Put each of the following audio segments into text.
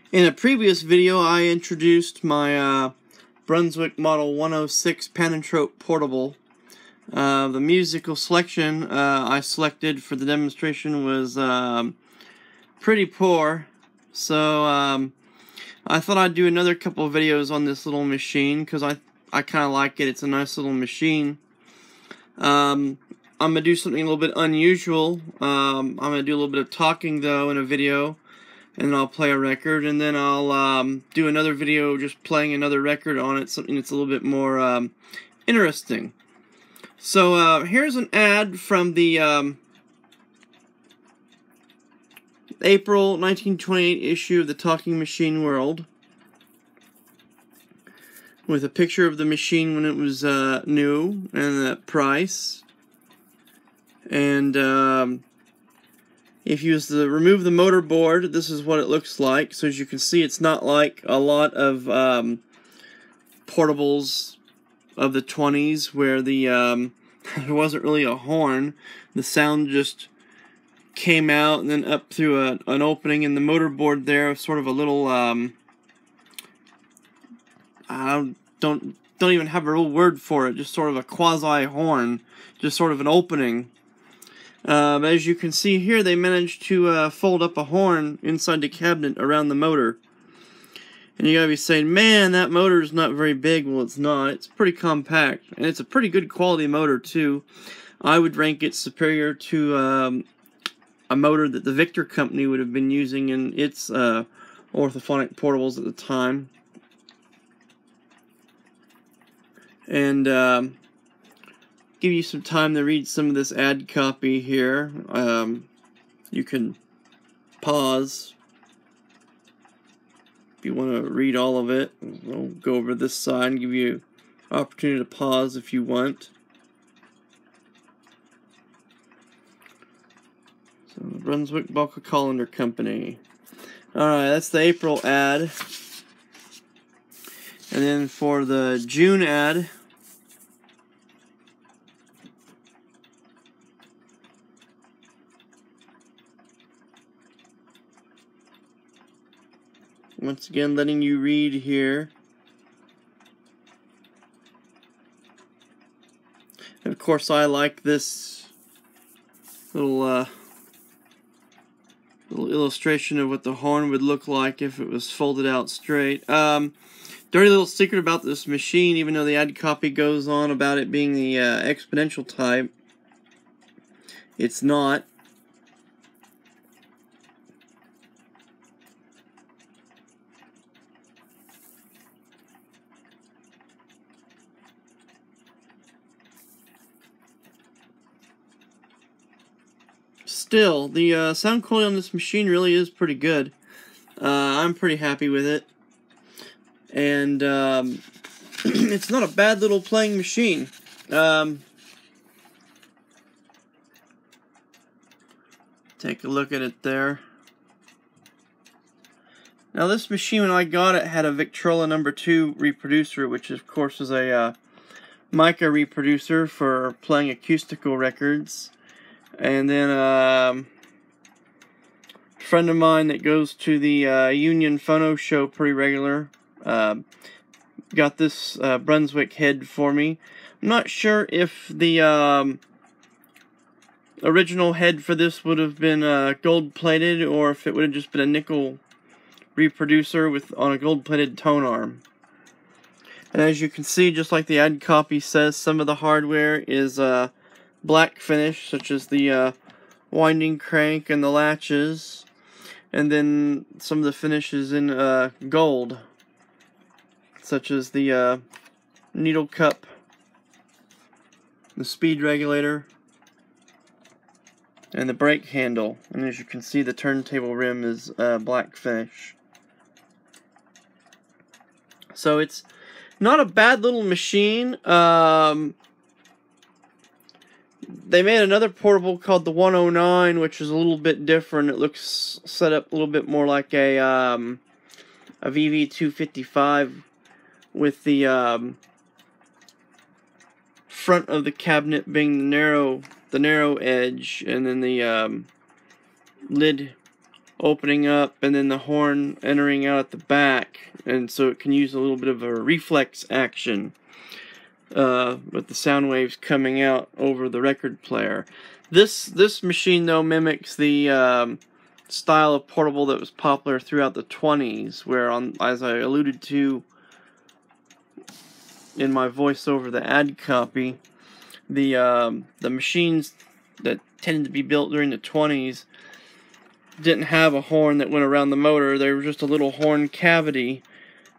In a previous video, I introduced my Brunswick Model 106 Panatrope portable. The musical selection I selected for the demonstration was pretty poor, so I thought I'd do another couple of videos on this little machine because I kind of like it. It's a nice little machine. I'm going to do something a little bit unusual. I'm going to do a little bit of talking though in a video, and then I'll play a record, and then I'll do another video just playing another record on it, something that's a little bit more interesting. So here's an ad from the April 1928 issue of the Talking Machine World, with a picture of the machine when it was new and the price. And if you was to remove the motor board, this is what it looks like. So as you can see, it's not like a lot of portables of the 20s where the there wasn't really a horn. The sound just came out and then up through an opening in the motor board there, sort of a little I don't even have a real word for it, just sort of a quasi horn, just sort of an opening. As you can see here, they managed to fold up a horn inside the cabinet around the motor. And you gotta be saying, man, that motor is not very big. Well, it's not. It's pretty compact, and it's a pretty good quality motor too. I would rank it superior to a motor that the Victor company would have been using in its orthophonic portables at the time. And give you some time to read some of this ad copy here. You can pause if you want to read all of it. I'll go over this side and give you an opportunity to pause if you want. So, the Brunswick Bulk Colander Company. Alright, that's the April ad. And then for the June ad, once again, letting you read here. And of course, I like this little illustration of what the horn would look like if it was folded out straight. Dirty little secret about this machine, even though the ad copy goes on about it being the exponential type, it's not. Still, the sound quality on this machine really is pretty good. I'm pretty happy with it. And it's not a bad little playing machine. Take a look at it there. Now this machine, when I got it, had a Victrola No. 2 reproducer, which of course is a mica reproducer for playing acoustical records. And then a friend of mine that goes to the Union Phono show pretty regular got this Brunswick head for me. I'm not sure if the original head for this would have been gold plated, or if it would have just been a nickel reproducer on a gold plated tone arm. And as you can see, just like the ad copy says, some of the hardware is black finish, such as the winding crank and the latches, and then some of the finishes in gold, such as the needle cup, the speed regulator, and the brake handle. And as you can see, the turntable rim is black finish. So it's not a bad little machine. They made another portable called the 109, which is a little bit different. It looks set up a little bit more like a VV255, with the front of the cabinet being the narrow edge, and then the lid opening up and then the horn entering out at the back, and so it can use a little bit of a reflex action with the sound waves coming out over the record player. This machine though mimics the style of portable that was popular throughout the 20s, where, as I alluded to in my voiceover, the ad copy, the machines that tended to be built during the 20s didn't have a horn that went around the motor. They were just a little horn cavity,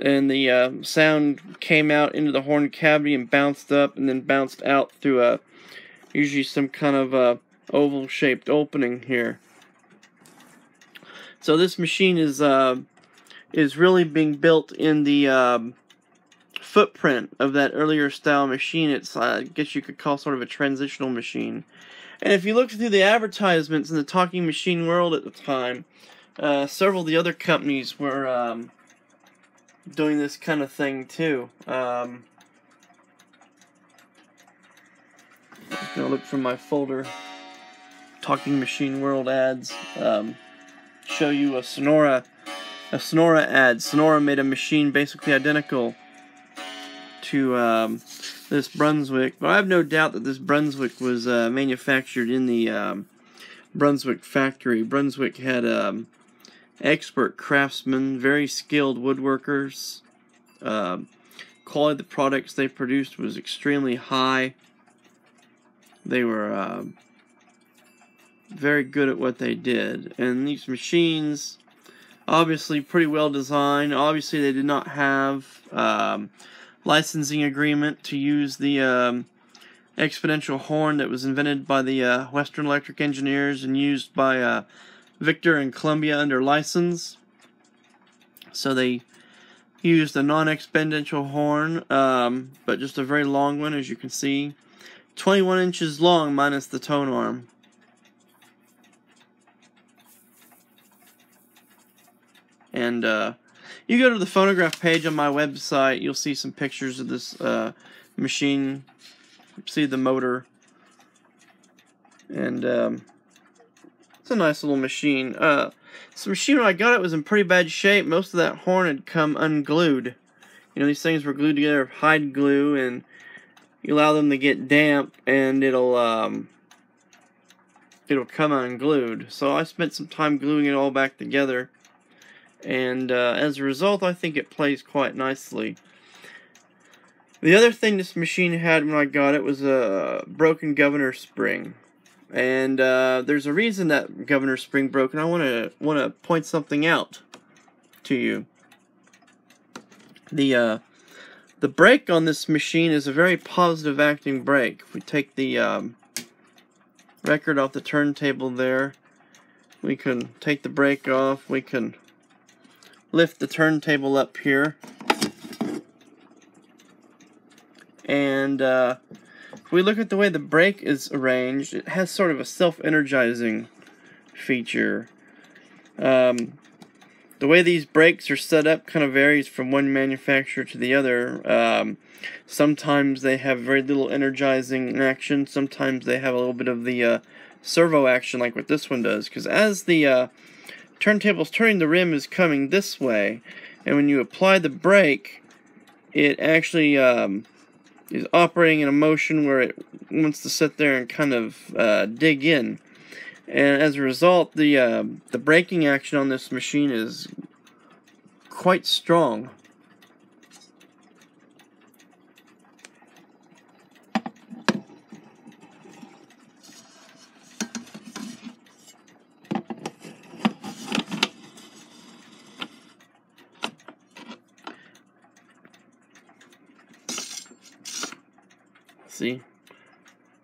and the sound came out into the horn cavity and bounced up and then bounced out through usually some kind of oval shaped opening here. So this machine is really being built in the footprint of that earlier style machine. It's I guess you could call sort of a transitional machine. And if you look through the advertisements in the talking machine world at the time, several of the other companies were doing this kind of thing too. I'm just gonna look from my folder. Talking machine world ads. Show you a Sonora ad. Sonora made a machine basically identical to this Brunswick, but I have no doubt that this Brunswick was manufactured in the Brunswick factory. Brunswick had expert craftsmen, very skilled woodworkers. Quality of the products they produced was extremely high. They were very good at what they did, and these machines, obviously pretty well designed. Obviously they did not have licensing agreement to use the exponential horn that was invented by the Western Electric engineers and used by Victor and Columbia under license. So they used a non-exponential horn, but just a very long one, as you can see. 21 inches long minus the tone arm. And you go to the phonograph page on my website, you'll see some pictures of this machine. See the motor. And it's a nice little machine. This machine, when I got it, was in pretty bad shape. Most of that horn had come unglued. You know, these things were glued together with hide glue, and you allow them to get damp, and it'll come unglued. So I spent some time gluing it all back together. And as a result, I think it plays quite nicely. The other thing this machine had when I got it was a broken governor spring, and there's a reason that governor spring broke, and I want to point something out to you. The brake on this machine is a very positive acting brake. If we take the record off the turntable there, we can take the brake off. We can lift the turntable up here, and if we look at the way the brake is arranged, it has sort of a self-energizing feature. The way these brakes are set up kind of varies from one manufacturer to the other. Sometimes they have very little energizing action, sometimes they have a little bit of the servo action like what this one does, because as the turntable's turning, the rim is coming this way, and when you apply the brake, it actually is operating in a motion where it wants to sit there and kind of dig in, and as a result, the braking action on this machine is quite strong. See,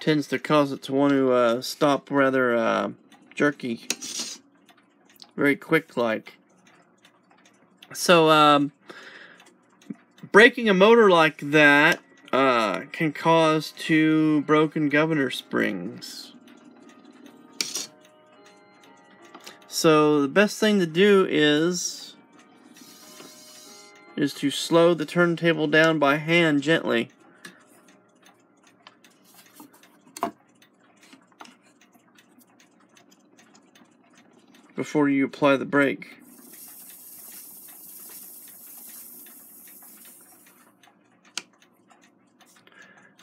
tends to cause it to want to stop rather jerky, very quick like. So breaking a motor like that can cause 2 broken governor springs. So the best thing to do is to slow the turntable down by hand gently. before you apply the brake.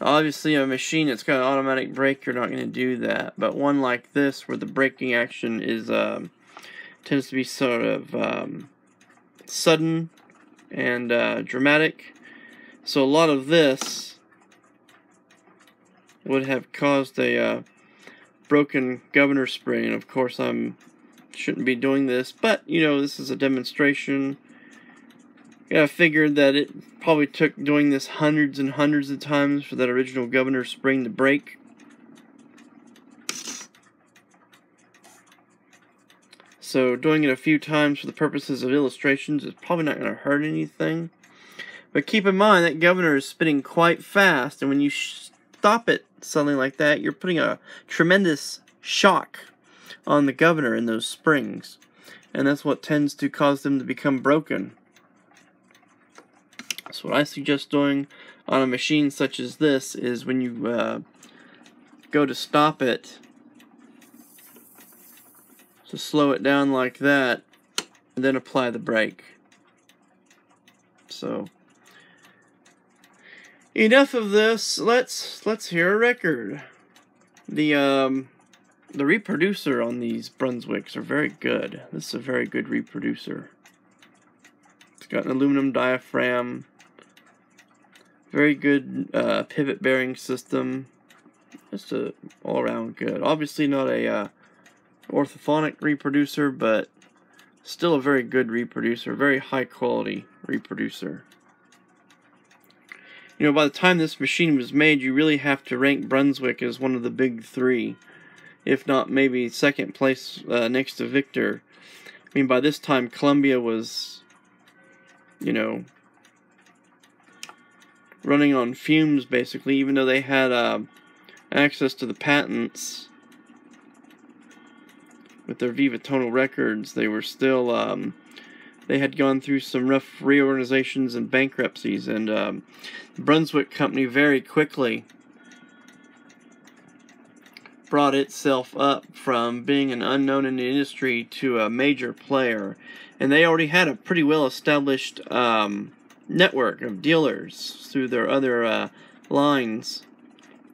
Obviously, a machine that's got an automatic brake, you're not going to do that. But one like this, where the braking action is tends to be sort of sudden and dramatic, so a lot of this would have caused a broken governor spring. And of course, shouldn't be doing this, but you know, this is a demonstration. Yeah, I figured that it probably took doing this hundreds and hundreds of times for that original governor spring to break. So doing it a few times for the purposes of illustrations is probably not going to hurt anything. But keep in mind that governor is spinning quite fast, and when you stop it suddenly like that, you're putting a tremendous shock on the governor in those springs. And that's what tends to cause them to become broken. So what I suggest doing on a machine such as this is when you go to stop it, to slow it down like that, and then apply the brake. So enough of this. Let's hear a record. The reproducer on these Brunswicks are very good. This is a very good reproducer. It's got an aluminum diaphragm. Very good pivot bearing system. Just all around good. Obviously not a orthophonic reproducer, but still a very good reproducer. Very high quality reproducer. You know, by the time this machine was made, you really have to rank Brunswick as one of the big three, if not maybe second place next to Victor. I mean, by this time Columbia was, you know, running on fumes basically, even though they had access to the patents with their Viva Tonal records. They were still they had gone through some rough reorganizations and bankruptcies, and the Brunswick company very quickly brought itself up from being an unknown in the industry to a major player, and they already had a pretty well established network of dealers through their other lines.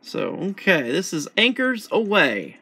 So, okay, this is Anchors Away.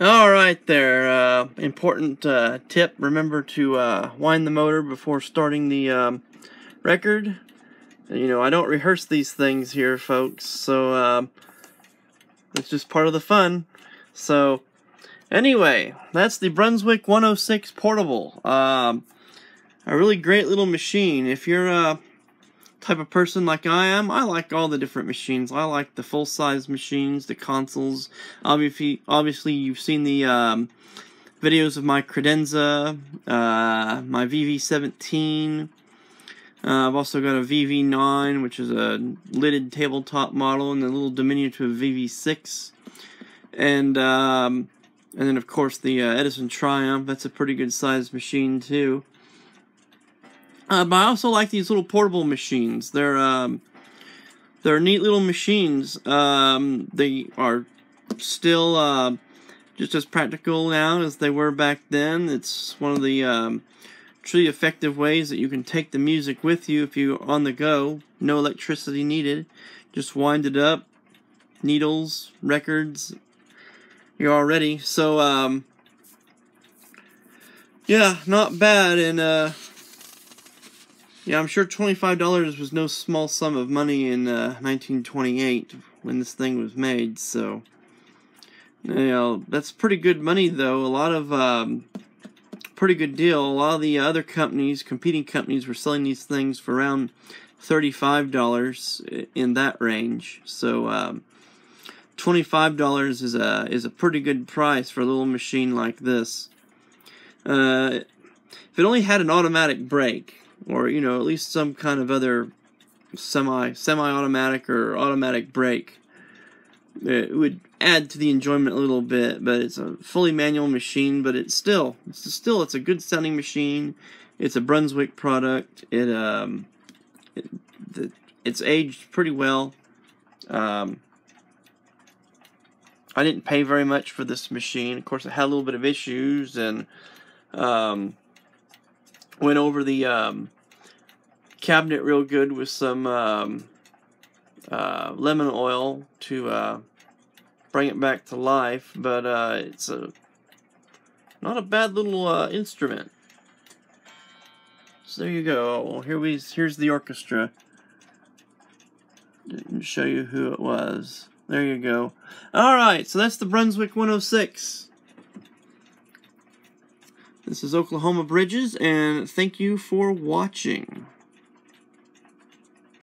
Alright there, important tip, remember to wind the motor before starting the record. You know, I don't rehearse these things here, folks, so it's just part of the fun. So, anyway, that's the Brunswick 106 Portable. A really great little machine. If you're a type of person like I am, I like all the different machines. I like the full-size machines, the consoles. Obviously you've seen the videos of my credenza, my VV17. I've also got a VV9, which is a lidded tabletop model, and a little diminutive VV6. And then of course the Edison Triumph. That's a pretty good sized machine too. But I also like these little portable machines. They're neat little machines. They are still just as practical now as they were back then. It's one of the truly effective ways that you can take the music with you if you're on the go. No electricity needed. Just wind it up. Needles, records. You're all ready. So, yeah, not bad. And, yeah, I'm sure $25 was no small sum of money in 1928 when this thing was made, so, you know, that's pretty good money, though. A lot of, pretty good deal. A lot of the other companies, competing companies, were selling these things for around $35 in that range, so, $25 is a pretty good price for a little machine like this. If it only had an automatic brake, or, you know, at least some kind of other semi-automatic or automatic brake, it would add to the enjoyment a little bit. But it's a fully manual machine, but it's a good sounding machine. It's a Brunswick product. It's aged pretty well. I didn't pay very much for this machine. Of course, it had a little bit of issues, and went over the cabinet real good with some lemon oil to bring it back to life. But it's not a bad little instrument. So there you go. Here's the orchestra. Didn't show you who it was. There you go. Alright, so that's the Brunswick 106. This is Oklahoma Bridges, and thank you for watching.